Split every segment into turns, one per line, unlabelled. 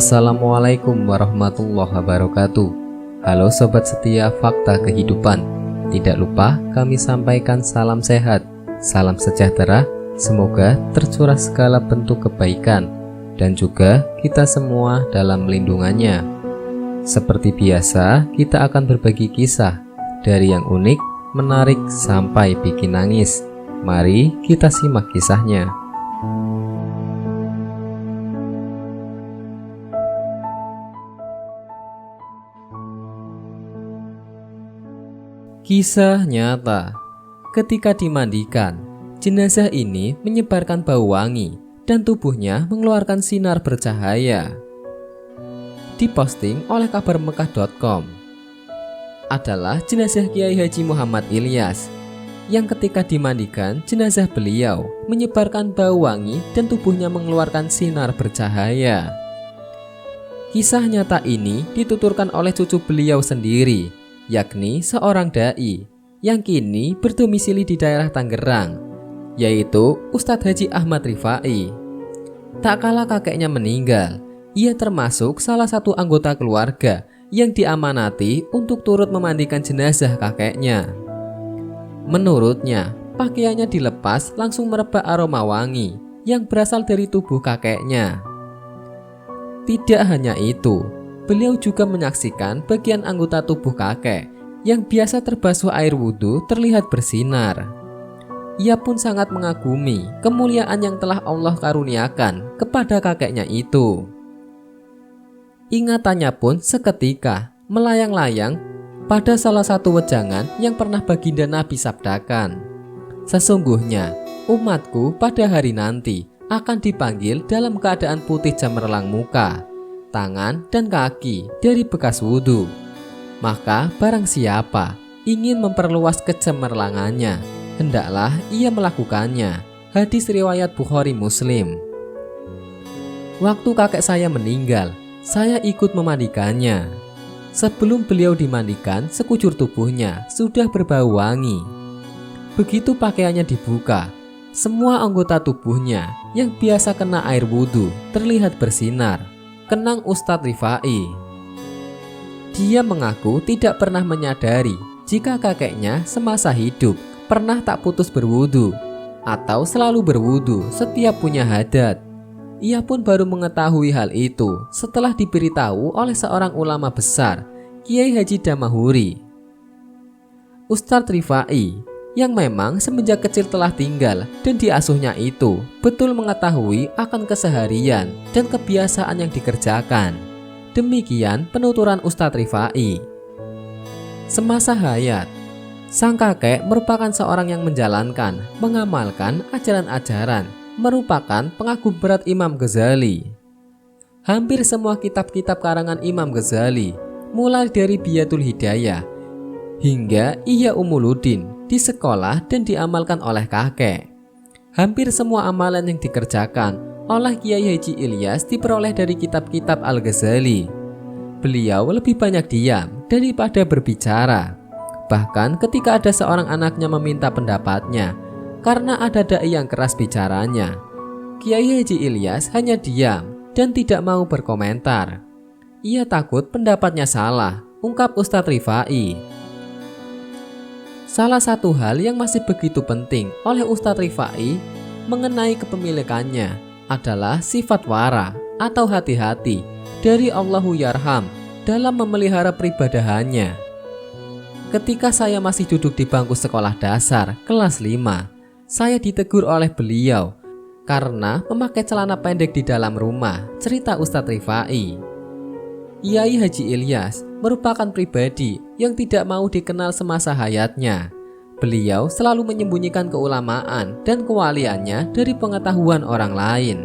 Assalamualaikum warahmatullahi wabarakatuh. Halo sobat setia Fakta Kehidupan. Tidak lupa kami sampaikan salam sehat, salam sejahtera. Semoga tercurah segala bentuk kebaikan dan juga kita semua dalam lindungannya. Seperti biasa, kita akan berbagi kisah dari yang unik, menarik sampai bikin nangis. Mari kita simak kisahnya. Kisah nyata. Ketika dimandikan, jenazah ini menyebarkan bau wangi dan tubuhnya mengeluarkan sinar bercahaya. Diposting oleh kabarmekah.com. Adalah jenazah Kiai Haji Muhammad Ilyas yang ketika dimandikan, jenazah beliau menyebarkan bau wangi dan tubuhnya mengeluarkan sinar bercahaya. Kisah nyata ini dituturkan oleh cucu beliau sendiri, yakni seorang dai yang kini berdomisili di daerah Tangerang, yaitu Ustadz Haji Ahmad Rifai. Tak kala kakeknya meninggal, ia termasuk salah satu anggota keluarga yang diamanati untuk turut memandikan jenazah kakeknya. Menurutnya, pakaiannya dilepas langsung merebak aroma wangi yang berasal dari tubuh kakeknya. Tidak hanya itu, beliau juga menyaksikan bagian anggota tubuh kakek yang biasa terbasuh air wudhu terlihat bersinar. Ia pun sangat mengagumi kemuliaan yang telah Allah karuniakan kepada kakeknya itu. Ingatannya pun seketika melayang-layang pada salah satu wejangan yang pernah baginda Nabi sabdakan. Sesungguhnya umatku pada hari nanti akan dipanggil dalam keadaan putih cemerlang muka, tangan dan kaki dari bekas wudhu. Maka barang siapa ingin memperluas kecemerlangannya, hendaklah ia melakukannya. Hadis riwayat Bukhari Muslim. Waktu kakek saya meninggal, saya ikut memandikannya. Sebelum beliau dimandikan, sekujur tubuhnya sudah berbau wangi. Begitu pakaiannya dibuka, semua anggota tubuhnya yang biasa kena air wudhu terlihat bersinar. Kenang Ustadz Rifai. Dia mengaku tidak pernah menyadari jika kakeknya semasa hidup pernah tak putus berwudhu atau selalu berwudhu setiap punya hadat. Ia pun baru mengetahui hal itu setelah diberitahu oleh seorang ulama besar, Kiai Haji Damahuri. Ustadz Rifai yang memang semenjak kecil telah tinggal dan diasuhnya itu betul mengetahui akan keseharian dan kebiasaan yang dikerjakan. Demikian penuturan Ustadz Rifai. Semasa hayat, sang kakek merupakan seorang yang menjalankan, mengamalkan ajaran-ajaran, merupakan pengagum berat Imam Ghazali. Hampir semua kitab-kitab karangan Imam Ghazali, mulai dari Biyatul Hidayah hingga Ihya Ulumuddin, di sekolah dan diamalkan oleh kakek. Hampir semua amalan yang dikerjakan oleh Kiai Haji Ilyas diperoleh dari kitab-kitab Al-Ghazali. Beliau lebih banyak diam daripada berbicara. Bahkan ketika ada seorang anaknya meminta pendapatnya, karena ada dai yang keras bicaranya, Kiai Haji Ilyas hanya diam dan tidak mau berkomentar. Ia takut pendapatnya salah, ungkap Ustadz Rifai. Salah satu hal yang masih begitu penting oleh Ustadz Rifai mengenai kepemilikannya adalah sifat wara atau hati-hati dari Allahu Yarham dalam memelihara peribadahannya. Ketika saya masih duduk di bangku sekolah dasar kelas 5, saya ditegur oleh beliau karena memakai celana pendek di dalam rumah, cerita Ustadz Rifai. Kiai Haji Ilyas merupakan pribadi yang tidak mau dikenal semasa hayatnya. Beliau selalu menyembunyikan keulamaan dan kewaliannya dari pengetahuan orang lain.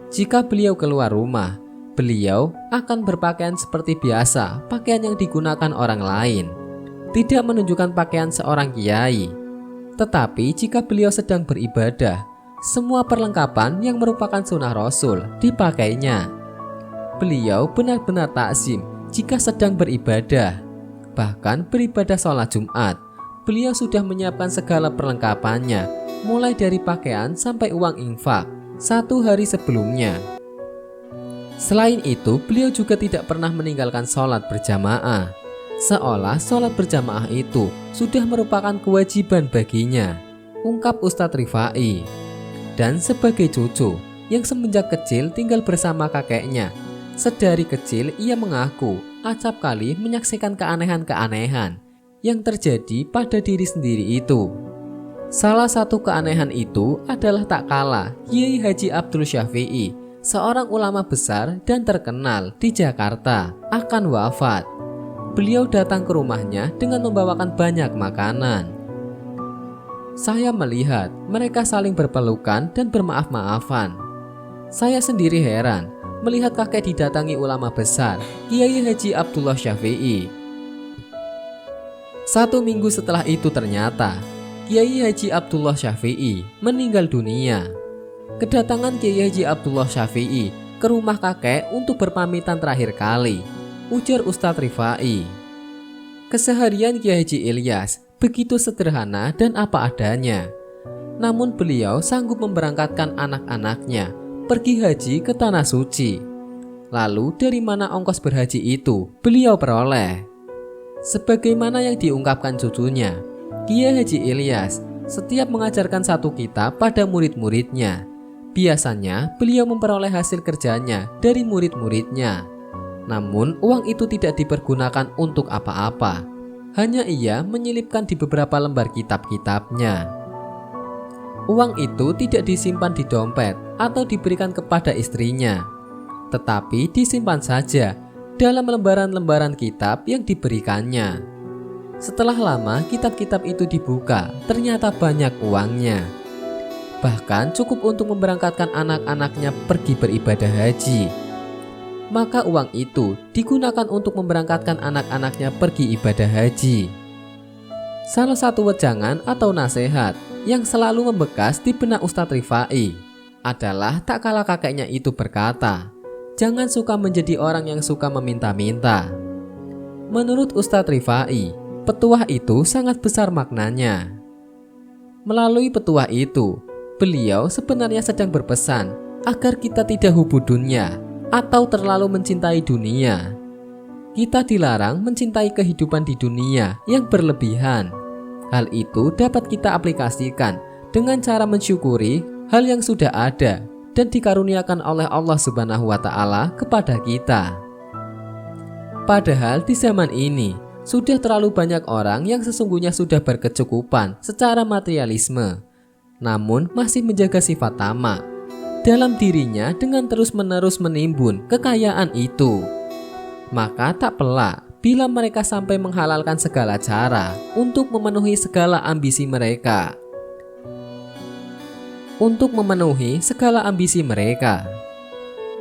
Jika beliau keluar rumah, beliau akan berpakaian seperti biasa, pakaian yang digunakan orang lain. Tidak menunjukkan pakaian seorang kiai. Tetapi jika beliau sedang beribadah, semua perlengkapan yang merupakan sunnah Rasul dipakainya. Beliau benar-benar takzim jika sedang beribadah. Bahkan beribadah sholat Jumat, beliau sudah menyiapkan segala perlengkapannya, mulai dari pakaian sampai uang infak 1 hari sebelumnya. Selain itu, beliau juga tidak pernah meninggalkan sholat berjamaah, seolah sholat berjamaah itu sudah merupakan kewajiban baginya, ungkap Ustadz Rifai. Dan sebagai cucu yang semenjak kecil tinggal bersama kakeknya, sedari kecil ia mengaku acap kali menyaksikan keanehan-keanehan yang terjadi pada diri sendiri itu. Salah satu keanehan itu adalah tak kala Kiai Haji Abdul Syafi'i, seorang ulama besar dan terkenal di Jakarta, akan wafat. Beliau datang ke rumahnya dengan membawakan banyak makanan. Saya melihat mereka saling berpelukan dan bermaaf-maafan. Saya sendiri heran melihat kakek didatangi ulama besar, Kiai Haji Abdullah Syafi'i. 1 minggu setelah itu ternyata Kiai Haji Abdullah Syafi'i meninggal dunia. Kedatangan Kiai Haji Abdullah Syafi'i ke rumah kakek untuk berpamitan terakhir kali, ujar Ustadz Rifai. Keseharian Kiai Haji Ilyas begitu sederhana dan apa adanya. Namun beliau sanggup memberangkatkan anak-anaknya pergi haji ke Tanah Suci. Lalu dari mana ongkos berhaji itu beliau peroleh? Sebagaimana yang diungkapkan cucunya, Kiai Haji Ilyas setiap mengajarkan satu kitab pada murid-muridnya. Biasanya beliau memperoleh hasil kerjanya dari murid-muridnya. Namun uang itu tidak dipergunakan untuk apa-apa. Hanya ia menyelipkan di beberapa lembar kitab-kitabnya. Uang itu tidak disimpan di dompet atau diberikan kepada istrinya, tetapi disimpan saja dalam lembaran-lembaran kitab yang diberikannya. Setelah lama kitab-kitab itu dibuka, ternyata banyak uangnya. Bahkan cukup untuk memberangkatkan anak-anaknya pergi beribadah haji. Maka uang itu digunakan untuk memberangkatkan anak-anaknya pergi ibadah haji. Salah satu wejangan atau nasihat yang selalu membekas di benak Ustadz Rifai adalah tak kala kakeknya itu berkata, jangan suka menjadi orang yang suka meminta-minta. Menurut Ustadz Rifai, petuah itu sangat besar maknanya. Melalui petuah itu, beliau sebenarnya sedang berpesan agar kita tidak hubu dunya atau terlalu mencintai dunia. Kita dilarang mencintai kehidupan di dunia yang berlebihan. Hal itu dapat kita aplikasikan dengan cara mensyukuri hal yang sudah ada dan dikaruniakan oleh Allah Subhanahu wa Ta'ala kepada kita. Padahal di zaman ini sudah terlalu banyak orang yang sesungguhnya sudah berkecukupan secara materialisme, namun masih menjaga sifat tamak dalam dirinya dengan terus-menerus menimbun kekayaan itu. Maka tak pelak bila mereka sampai menghalalkan segala cara untuk memenuhi segala ambisi mereka.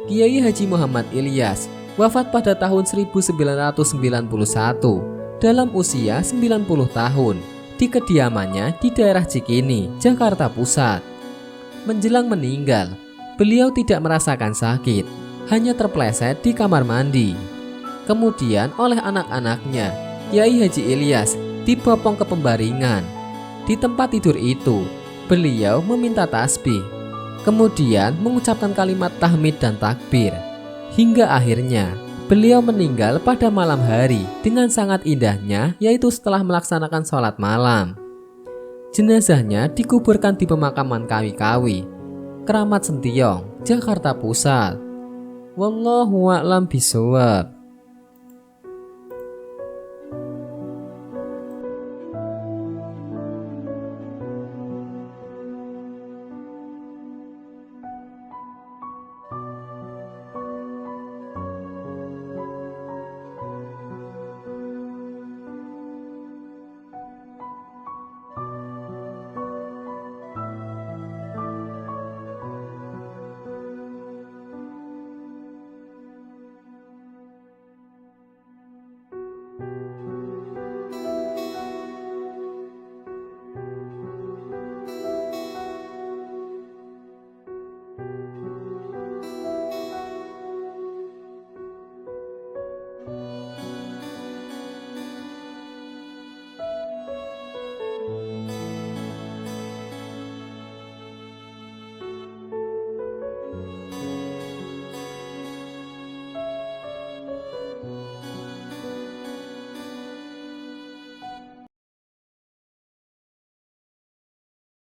Kiai Haji Muhammad Ilyas wafat pada tahun 1991 dalam usia 90 tahun di kediamannya di daerah Cikini, Jakarta Pusat. Menjelang meninggal, beliau tidak merasakan sakit, hanya terpleset di kamar mandi. Kemudian oleh anak-anaknya, Kiai Haji Ilyas dibopong ke pembaringan. Di tempat tidur itu, beliau meminta tasbih, kemudian mengucapkan kalimat tahmid dan takbir. Hingga akhirnya, beliau meninggal pada malam hari dengan sangat indahnya, yaitu setelah melaksanakan sholat malam. Jenazahnya dikuburkan di pemakaman Kawi-Kawi, Keramat Sentiong, Jakarta Pusat. Wallahu a'lam bishawab.